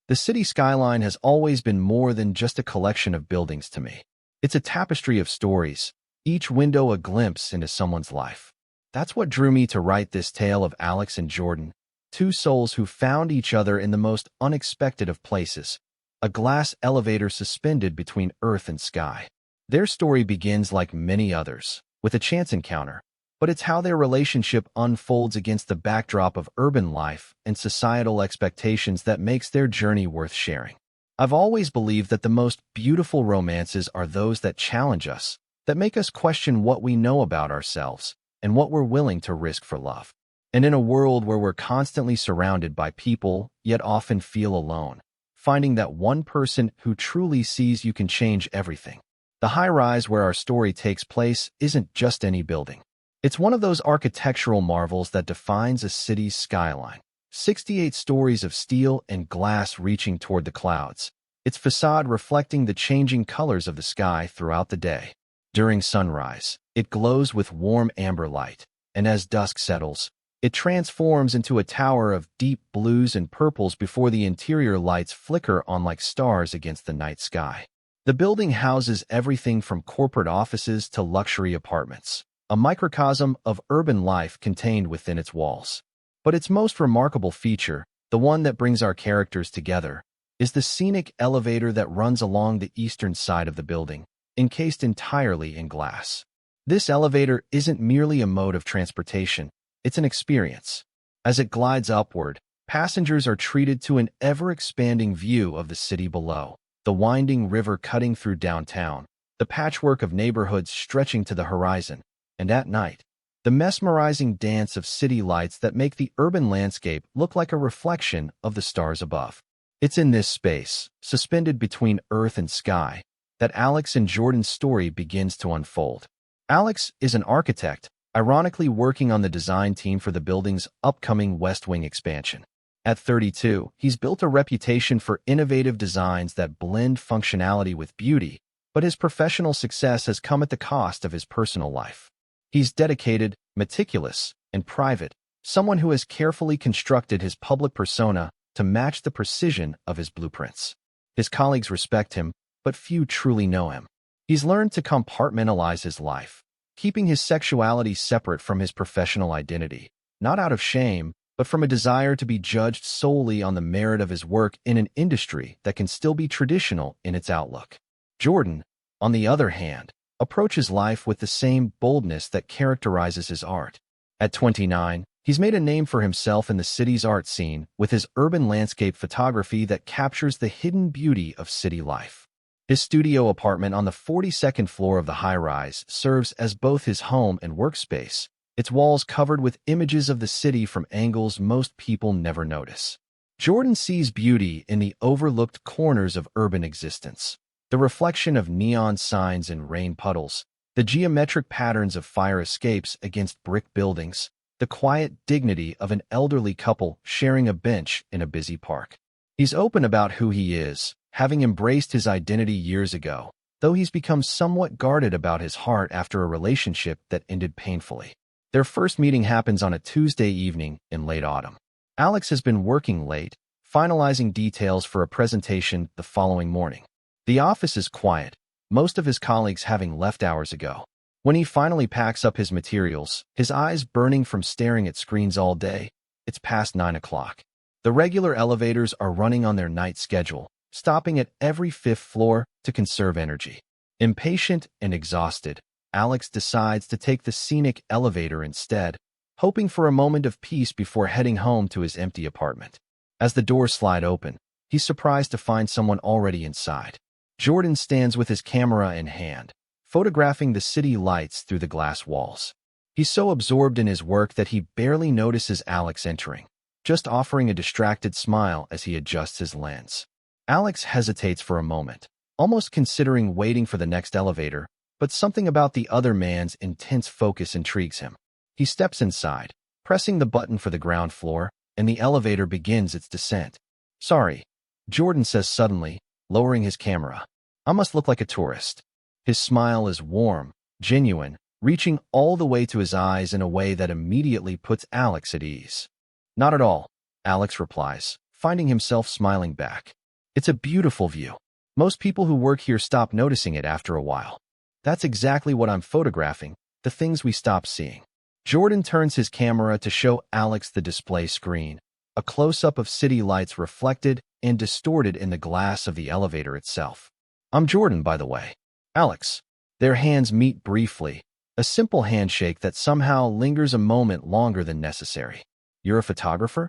The city skyline has always been more than just a collection of buildings to me. It's a tapestry of stories, each window a glimpse into someone's life. That's what drew me to write this tale of Alex and Jordan, two souls who found each other in the most unexpected of places, a glass elevator suspended between earth and sky. Their story begins like many others, with a chance encounter, but it's how their relationship unfolds against the backdrop of urban life and societal expectations that makes their journey worth sharing. I've always believed that the most beautiful romances are those that challenge us, that make us question what we know about ourselves and what we're willing to risk for love. And in a world where we're constantly surrounded by people, yet often feel alone, finding that one person who truly sees you can change everything. The high-rise where our story takes place isn't just any building. It's one of those architectural marvels that defines a city's skyline. 68 stories of steel and glass reaching toward the clouds, its facade reflecting the changing colors of the sky throughout the day. During sunrise, it glows with warm amber light, and as dusk settles, it transforms into a tower of deep blues and purples before the interior lights flicker on like stars against the night sky. The building houses everything from corporate offices to luxury apartments, a microcosm of urban life contained within its walls. But its most remarkable feature, the one that brings our characters together, is the scenic elevator that runs along the eastern side of the building, encased entirely in glass. This elevator isn't merely a mode of transportation, it's an experience. As it glides upward, passengers are treated to an ever-expanding view of the city below, the winding river cutting through downtown, the patchwork of neighborhoods stretching to the horizon, and at night, the mesmerizing dance of city lights that make the urban landscape look like a reflection of the stars above. It's in this space, suspended between earth and sky, that Alex and Jordan's story begins to unfold. Alex is an architect, ironically working on the design team for the building's upcoming West Wing expansion. At 32, he's built a reputation for innovative designs that blend functionality with beauty, but his professional success has come at the cost of his personal life. He's dedicated, meticulous, and private, someone who has carefully constructed his public persona to match the precision of his blueprints. His colleagues respect him, but few truly know him. He's learned to compartmentalize his life, keeping his sexuality separate from his professional identity, not out of shame, but from a desire to be judged solely on the merit of his work in an industry that can still be traditional in its outlook. Jordan, on the other hand, approaches life with the same boldness that characterizes his art. At 29, he's made a name for himself in the city's art scene with his urban landscape photography that captures the hidden beauty of city life. His studio apartment on the 42nd floor of the high-rise serves as both his home and workspace, its walls covered with images of the city from angles most people never notice. Jordan sees beauty in the overlooked corners of urban existence. The reflection of neon signs in rain puddles, the geometric patterns of fire escapes against brick buildings, the quiet dignity of an elderly couple sharing a bench in a busy park. He's open about who he is, having embraced his identity years ago, though he's become somewhat guarded about his heart after a relationship that ended painfully. Their first meeting happens on a Tuesday evening in late autumn. Alex has been working late, finalizing details for a presentation the following morning. The office is quiet, most of his colleagues having left hours ago. When he finally packs up his materials, his eyes burning from staring at screens all day, it's past 9 o'clock. The regular elevators are running on their night schedule, stopping at every fifth floor to conserve energy. Impatient and exhausted, Alex decides to take the scenic elevator instead, hoping for a moment of peace before heading home to his empty apartment. As the doors slide open, he's surprised to find someone already inside. Jordan stands with his camera in hand, photographing the city lights through the glass walls. He's so absorbed in his work that he barely notices Alex entering, just offering a distracted smile as he adjusts his lens. Alex hesitates for a moment, almost considering waiting for the next elevator, but something about the other man's intense focus intrigues him. He steps inside, pressing the button for the ground floor, and the elevator begins its descent. "Sorry," Jordan says suddenly, lowering his camera. "I must look like a tourist." His smile is warm, genuine, reaching all the way to his eyes in a way that immediately puts Alex at ease. "Not at all," Alex replies, finding himself smiling back. It's a beautiful view. Most people who work here stop noticing it after a while. That's exactly what I'm photographing, the things we stop seeing. Jordan turns his camera to show Alex the display screen, a close-up of city lights reflected and distorted in the glass of the elevator itself. I'm Jordan, by the way. Alex. Their hands meet briefly, a simple handshake that somehow lingers a moment longer than necessary. You're a photographer?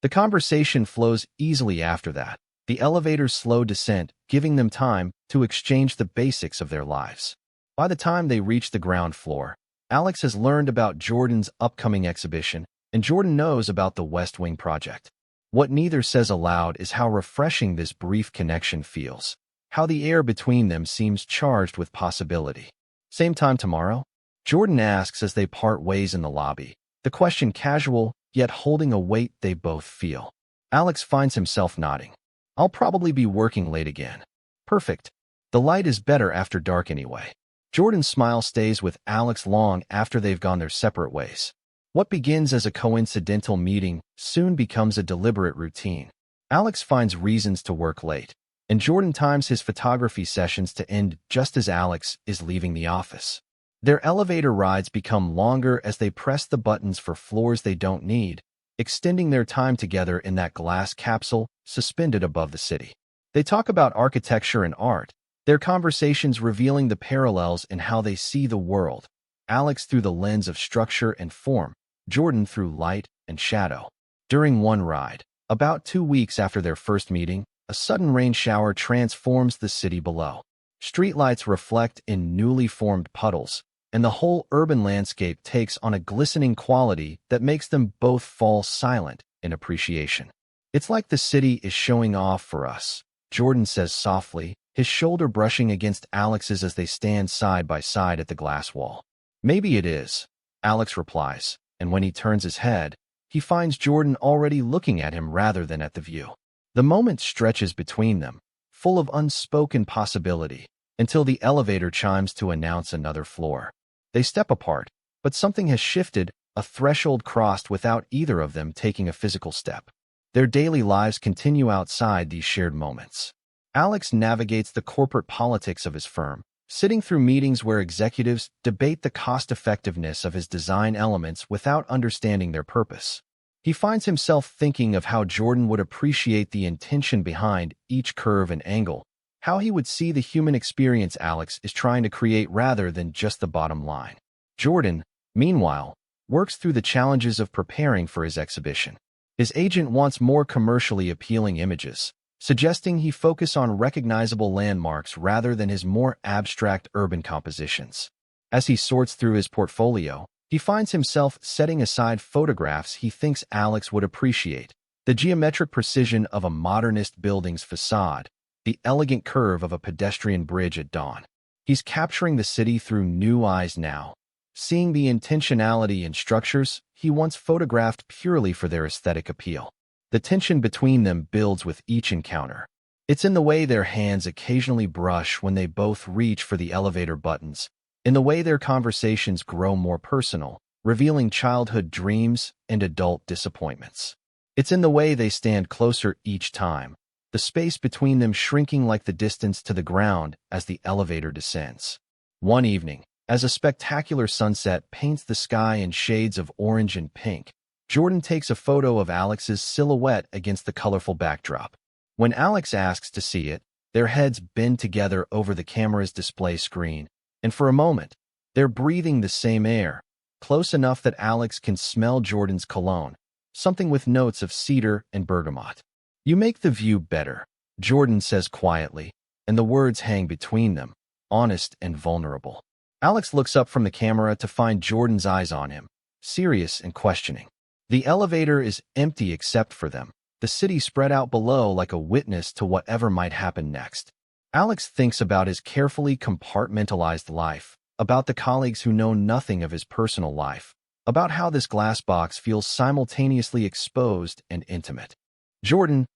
The conversation flows easily after that, the elevator's slow descent giving them time to exchange the basics of their lives. By the time they reach the ground floor, Alex has learned about Jordan's upcoming exhibition, and Jordan knows about the West Wing project. What neither says aloud is how refreshing this brief connection feels, how the air between them seems charged with possibility. Same time tomorrow? Jordan asks as they part ways in the lobby, the question casual, yet holding a weight they both feel. Alex finds himself nodding. I'll probably be working late again. Perfect. The light is better after dark anyway. Jordan's smile stays with Alex long after they've gone their separate ways. What begins as a coincidental meeting soon becomes a deliberate routine. Alex finds reasons to work late, and Jordan times his photography sessions to end just as Alex is leaving the office. Their elevator rides become longer as they press the buttons for floors they don't need, extending their time together in that glass capsule suspended above the city. They talk about architecture and art, their conversations revealing the parallels in how they see the world. Alex through the lens of structure and form, Jordan through light and shadow. During one ride, about 2 weeks after their first meeting, a sudden rain shower transforms the city below. Streetlights reflect in newly formed puddles, and the whole urban landscape takes on a glistening quality that makes them both fall silent in appreciation. It's like the city is showing off for us, Jordan says softly, his shoulder brushing against Alex's as they stand side by side at the glass wall. Maybe it is, Alex replies, and when he turns his head, he finds Jordan already looking at him rather than at the view. The moment stretches between them, full of unspoken possibility, until the elevator chimes to announce another floor. They step apart, but something has shifted, a threshold crossed without either of them taking a physical step. Their daily lives continue outside these shared moments. Alex navigates the corporate politics of his firm, sitting through meetings where executives debate the cost-effectiveness of his design elements without understanding their purpose. He finds himself thinking of how Jordan would appreciate the intention behind each curve and angle, how he would see the human experience Alex is trying to create rather than just the bottom line. Jordan, meanwhile, works through the challenges of preparing for his exhibition. His agent wants more commercially appealing images, suggesting he focus on recognizable landmarks rather than his more abstract urban compositions. As he sorts through his portfolio, he finds himself setting aside photographs he thinks Alex would appreciate, the geometric precision of a modernist building's facade, the elegant curve of a pedestrian bridge at dawn. He's capturing the city through new eyes now, seeing the intentionality in structures he once photographed purely for their aesthetic appeal. The tension between them builds with each encounter. It's in the way their hands occasionally brush when they both reach for the elevator buttons, in the way their conversations grow more personal, revealing childhood dreams and adult disappointments. It's in the way they stand closer each time, the space between them shrinking like the distance to the ground as the elevator descends. One evening, as a spectacular sunset paints the sky in shades of orange and pink, Jordan takes a photo of Alex's silhouette against the colorful backdrop. When Alex asks to see it, their heads bend together over the camera's display screen, and for a moment, they're breathing the same air, close enough that Alex can smell Jordan's cologne, something with notes of cedar and bergamot. You make the view better, Jordan says quietly, and the words hang between them, honest and vulnerable. Alex looks up from the camera to find Jordan's eyes on him, serious and questioning. The elevator is empty except for them, the city spread out below like a witness to whatever might happen next. Alex thinks about his carefully compartmentalized life, about the colleagues who know nothing of his personal life, about how this glass box feels simultaneously exposed and intimate. Jordan,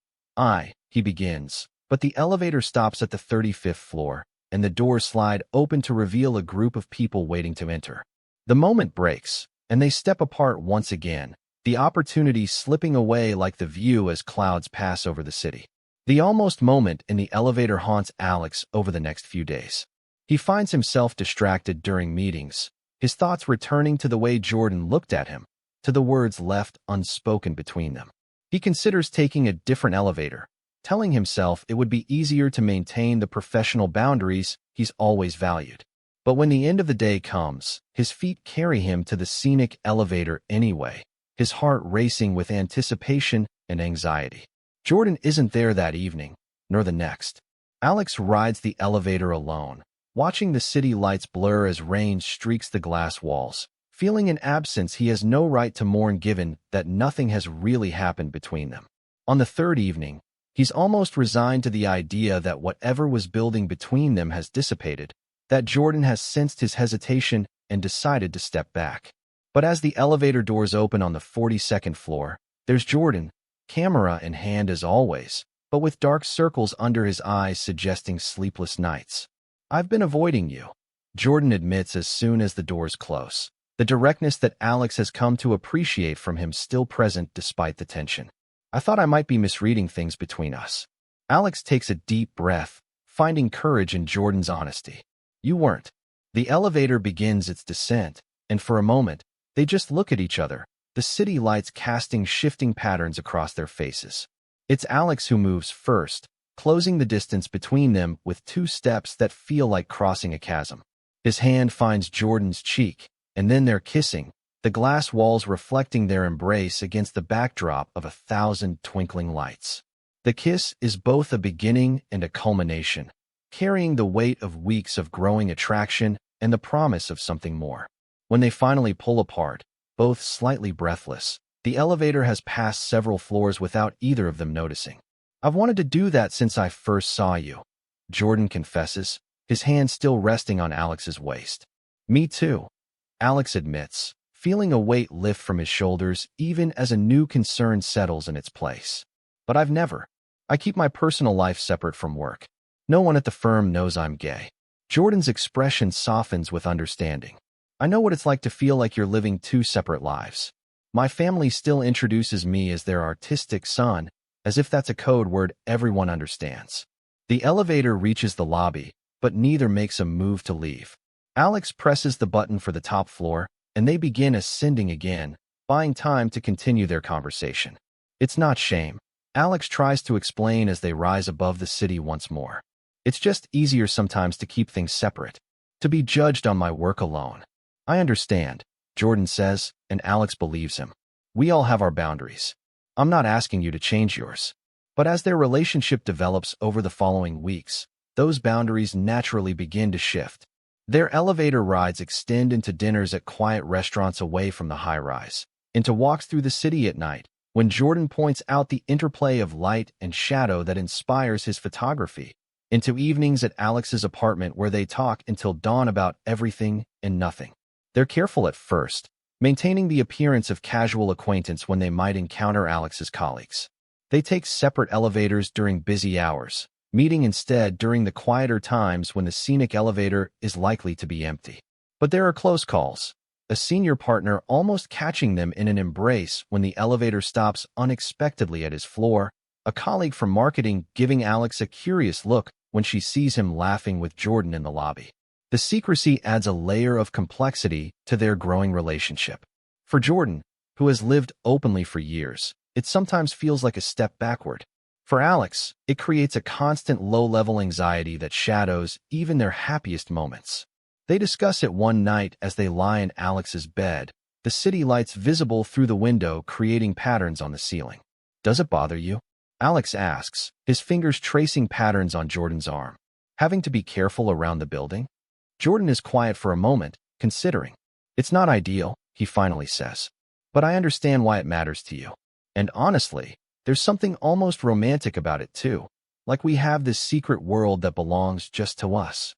he begins, but the elevator stops at the 35th floor, and the doors slide open to reveal a group of people waiting to enter. The moment breaks, and they step apart once again, the opportunity slipping away like the view as clouds pass over the city. The almost moment in the elevator haunts Alex over the next few days. He finds himself distracted during meetings, his thoughts returning to the way Jordan looked at him, to the words left unspoken between them. He considers taking a different elevator, telling himself it would be easier to maintain the professional boundaries he's always valued. But when the end of the day comes, his feet carry him to the Scenic elevator anyway, his heart racing with anticipation and anxiety. Jordan isn't there that evening, nor the next. Alex rides the elevator alone, watching the city lights blur as rain streaks the glass walls, feeling an absence he has no right to mourn given that nothing has really happened between them. On the third evening, he's almost resigned to the idea that whatever was building between them has dissipated, that Jordan has sensed his hesitation and decided to step back. But as the elevator doors open on the 42nd floor, there's Jordan, camera in hand as always, but with dark circles under his eyes suggesting sleepless nights. "I've been avoiding you," Jordan admits as soon as the doors close, the directness that Alex has come to appreciate from him still present despite the tension. "I thought I might be misreading things between us." Alex takes a deep breath, finding courage in Jordan's honesty. "You weren't." The elevator begins its descent, and for a moment, they just look at each other, the city lights casting shifting patterns across their faces. It's Alex who moves first, closing the distance between them with 2 steps that feel like crossing a chasm. His hand finds Jordan's cheek, and then they're kissing, the glass walls reflecting their embrace against the backdrop of 1,000 twinkling lights. The kiss is both a beginning and a culmination, carrying the weight of weeks of growing attraction and the promise of something more. When they finally pull apart, both slightly breathless, the elevator has passed several floors without either of them noticing. "I've wanted to do that since I first saw you," Jordan confesses, his hand still resting on Alex's waist. "Me too," Alex admits, feeling a weight lift from his shoulders even as a new concern settles in its place. "But I keep my personal life separate from work. No one at the firm knows I'm gay." Jordan's expression softens with understanding. "I know what it's like to feel like you're living 2 separate lives. My family still introduces me as their artistic son, as if that's a code word everyone understands." The elevator reaches the lobby, but neither makes a move to leave. Alex presses the button for the top floor, and they begin ascending again, buying time to continue their conversation. "It's not shame," Alex tries to explain as they rise above the city once more. "It's just easier sometimes to keep things separate, to be judged on my work alone." "I understand," Jordan says, and Alex believes him. "We all have our boundaries. I'm not asking you to change yours." But as their relationship develops over the following weeks, those boundaries naturally begin to shift. Their elevator rides extend into dinners at quiet restaurants away from the high-rise, into walks through the city at night, when Jordan points out the interplay of light and shadow that inspires his photography, into evenings at Alex's apartment where they talk until dawn about everything and nothing. They're careful at first, maintaining the appearance of casual acquaintance when they might encounter Alex's colleagues. They take separate elevators during busy hours, meeting instead during the quieter times when the Scenic elevator is likely to be empty. But there are close calls, a senior partner almost catching them in an embrace when the elevator stops unexpectedly at his floor, a colleague from marketing giving Alex a curious look when she sees him laughing with Jordan in the lobby. The secrecy adds a layer of complexity to their growing relationship. For Jordan, who has lived openly for years, it sometimes feels like a step backward. For Alex, it creates a constant low-level anxiety that shadows even their happiest moments. They discuss it one night as they lie in Alex's bed, the city lights visible through the window creating patterns on the ceiling. "Does it bother you?" Alex asks, his fingers tracing patterns on Jordan's arm. "Having to be careful around the building?" Jordan is quiet for a moment, considering. "It's not ideal," he finally says. "But I understand why it matters to you. And honestly, there's something almost romantic about it too, like we have this secret world that belongs just to us."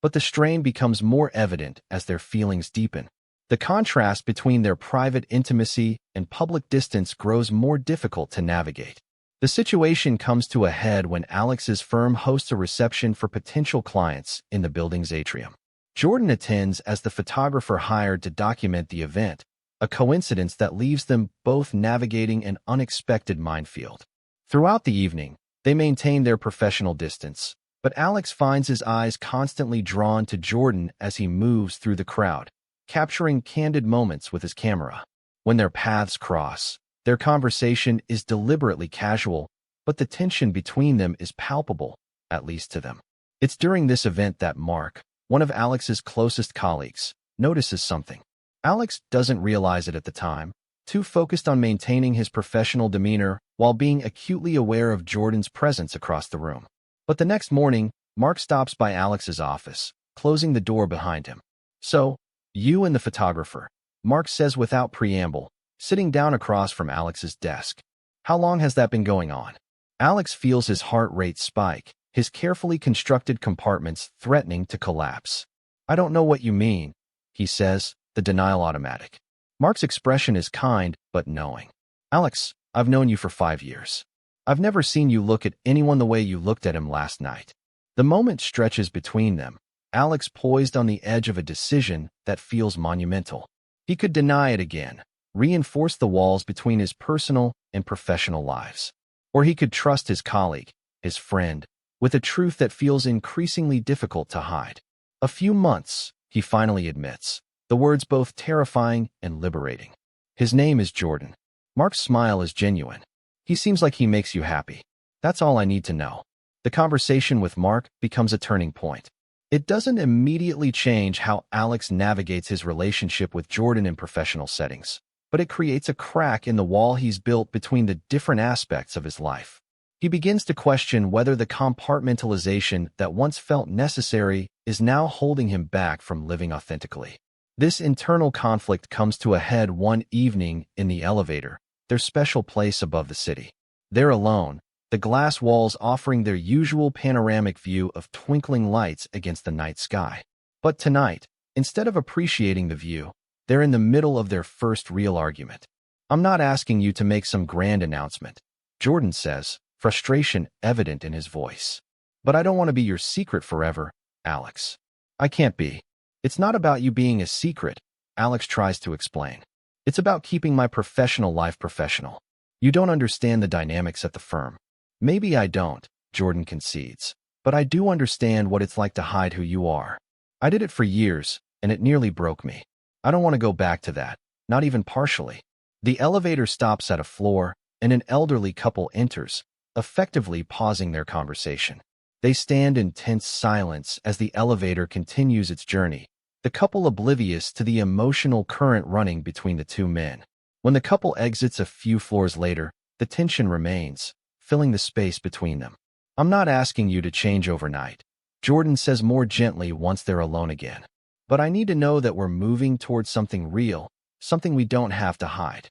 But the strain becomes more evident as their feelings deepen. The contrast between their private intimacy and public distance grows more difficult to navigate. The situation comes to a head when Alex's firm hosts a reception for potential clients in the building's atrium. Jordan attends as the photographer hired to document the event, a coincidence that leaves them both navigating an unexpected minefield. Throughout the evening, they maintain their professional distance, but Alex finds his eyes constantly drawn to Jordan as he moves through the crowd, capturing candid moments with his camera. When their paths cross, their conversation is deliberately casual, but the tension between them is palpable, at least to them. It's during this event that Mark, one of Alex's closest colleagues, notices something. Alex doesn't realize it at the time, too focused on maintaining his professional demeanor while being acutely aware of Jordan's presence across the room. But the next morning, Mark stops by Alex's office, closing the door behind him. "So, you and the photographer," Mark says without preamble, sitting down across from Alex's desk. "How long has that been going on?" Alex feels his heart rate spike, his carefully constructed compartments threatening to collapse. "I don't know what you mean," he says, the denial automatic. Mark's expression is kind but knowing. "Alex, I've known you for 5 years. I've never seen you look at anyone the way you looked at him last night." The moment stretches between them, Alex poised on the edge of a decision that feels monumental. He could deny it again, reinforce the walls between his personal and professional lives. Or he could trust his colleague, his friend, with a truth that feels increasingly difficult to hide. "A few months," he finally admits, the words both terrifying and liberating. "His name is Jordan." Mark's smile is genuine. "He seems like he makes you happy. That's all I need to know." The conversation with Mark becomes a turning point. It doesn't immediately change how Alex navigates his relationship with Jordan in professional settings, but it creates a crack in the wall he's built between the different aspects of his life. He begins to question whether the compartmentalization that once felt necessary is now holding him back from living authentically. This internal conflict comes to a head one evening in the elevator, their special place above the city. They're alone, the glass walls offering their usual panoramic view of twinkling lights against the night sky. But tonight, instead of appreciating the view, they're in the middle of their first real argument. "I'm not asking you to make some grand announcement," Jordan says, frustration evident in his voice. "But I don't want to be your secret forever, Alex." "I can't be." "It's not about you being a secret," Alex tries to explain. "It's about keeping my professional life professional. You don't understand the dynamics at the firm." "Maybe I don't," Jordan concedes, "but I do understand what it's like to hide who you are. I did it for years, and it nearly broke me. I don't want to go back to that, not even partially." The elevator stops at a floor, and an elderly couple enters, effectively pausing their conversation. They stand in tense silence as the elevator continues its journey, the couple oblivious to the emotional current running between the two men. When the couple exits a few floors later, the tension remains, filling the space between them. "I'm not asking you to change overnight," Jordan says more gently once they're alone again. "But I need to know that we're moving towards something real, something we don't have to hide."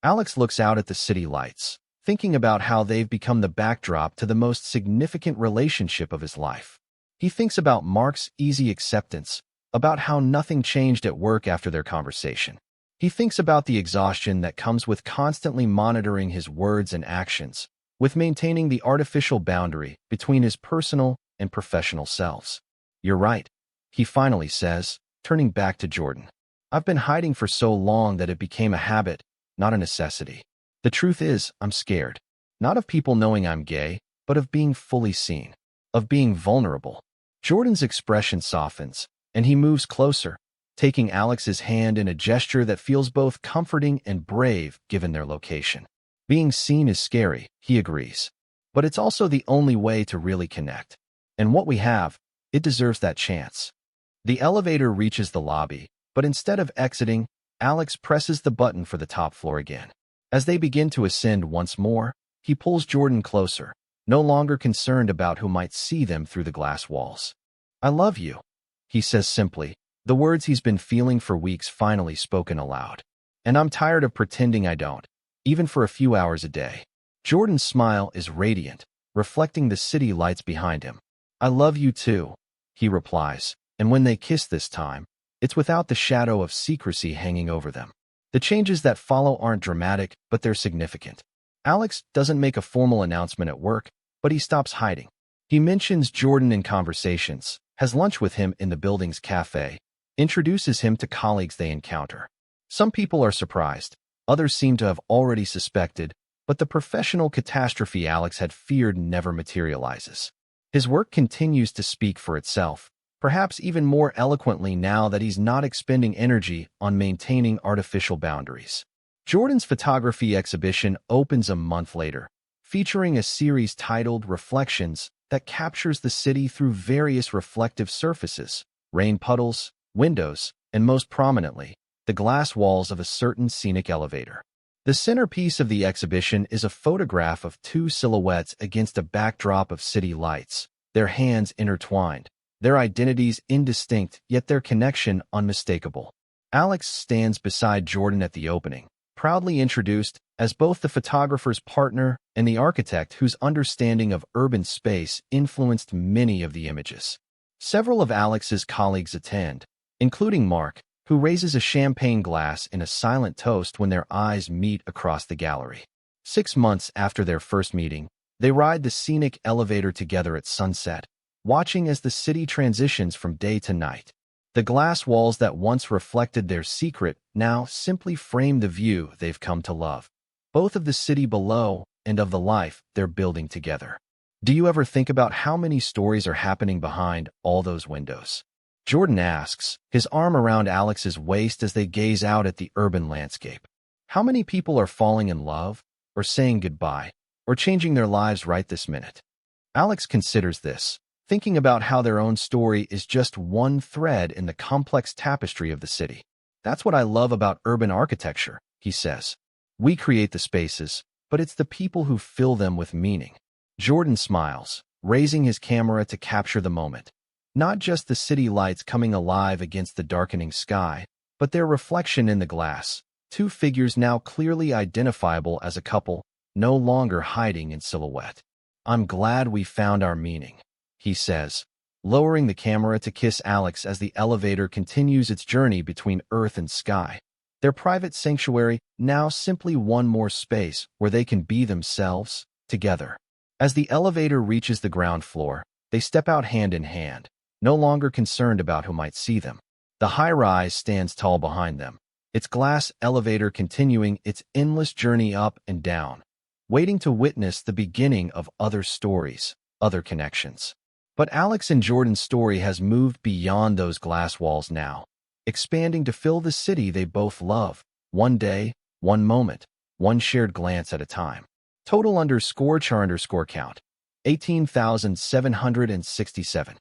Alex looks out at the city lights, thinking about how they've become the backdrop to the most significant relationship of his life. He thinks about Mark's easy acceptance, about how nothing changed at work after their conversation. He thinks about the exhaustion that comes with constantly monitoring his words and actions, with maintaining the artificial boundary between his personal and professional selves. "You're right," he finally says, turning back to Jordan. "I've been hiding for so long that it became a habit, not a necessity. The truth is, I'm scared. Not of people knowing I'm gay, but of being fully seen. Of being vulnerable." Jordan's expression softens, and he moves closer, taking Alex's hand in a gesture that feels both comforting and brave given their location. "Being seen is scary," he agrees. "But it's also the only way to really connect. And what we have, it deserves that chance." The elevator reaches the lobby, but instead of exiting, Alex presses the button for the top floor again. As they begin to ascend once more, he pulls Jordan closer, no longer concerned about who might see them through the glass walls. "I love you," he says simply, the words he's been feeling for weeks finally spoken aloud. "And I'm tired of pretending I don't, even for a few hours a day." Jordan's smile is radiant, reflecting the city lights behind him. "I love you too," he replies, and when they kiss this time, it's without the shadow of secrecy hanging over them. The changes that follow aren't dramatic, but they're significant. Alex doesn't make a formal announcement at work, but he stops hiding. He mentions Jordan in conversations, has lunch with him in the building's cafe, introduces him to colleagues they encounter. Some people are surprised. Others seem to have already suspected, but the professional catastrophe Alex had feared never materializes. His work continues to speak for itself, perhaps even more eloquently now that he's not expending energy on maintaining artificial boundaries. Jordan's photography exhibition opens a month later, featuring a series titled Reflections that captures the city through various reflective surfaces, rain puddles, windows, and most prominently, the glass walls of a certain scenic elevator. The centerpiece of the exhibition is a photograph of two silhouettes against a backdrop of city lights, their hands intertwined, their identities indistinct, yet their connection unmistakable. Alex stands beside Jordan at the opening, proudly introduced as both the photographer's partner and the architect whose understanding of urban space influenced many of the images. Several of Alex's colleagues attend, including Mark, who raises a champagne glass in a silent toast when their eyes meet across the gallery. 6 months after their first meeting, they ride the scenic elevator together at sunset, watching as the city transitions from day to night. The glass walls that once reflected their secret now simply frame the view they've come to love, both of the city below and of the life they're building together. Do you ever think about how many stories are happening behind all those windows? Jordan asks, his arm around Alex's waist as they gaze out at the urban landscape. How many people are falling in love, or saying goodbye, or changing their lives right this minute? Alex considers this, thinking about how their own story is just one thread in the complex tapestry of the city. That's what I love about urban architecture, he says. We create the spaces, but it's the people who fill them with meaning. Jordan smiles, raising his camera to capture the moment. Not just the city lights coming alive against the darkening sky, but their reflection in the glass, two figures now clearly identifiable as a couple, no longer hiding in silhouette. I'm glad we found our meaning, he says, lowering the camera to kiss Alex as the elevator continues its journey between earth and sky. Their private sanctuary now simply one more space where they can be themselves, together. As the elevator reaches the ground floor, they step out hand in hand, no longer concerned about who might see them. The high-rise stands tall behind them, its glass elevator continuing its endless journey up and down, waiting to witness the beginning of other stories, other connections. But Alex and Jordan's story has moved beyond those glass walls now, expanding to fill the city they both love, one day, one moment, one shared glance at a time. Total _char_count, 18,767.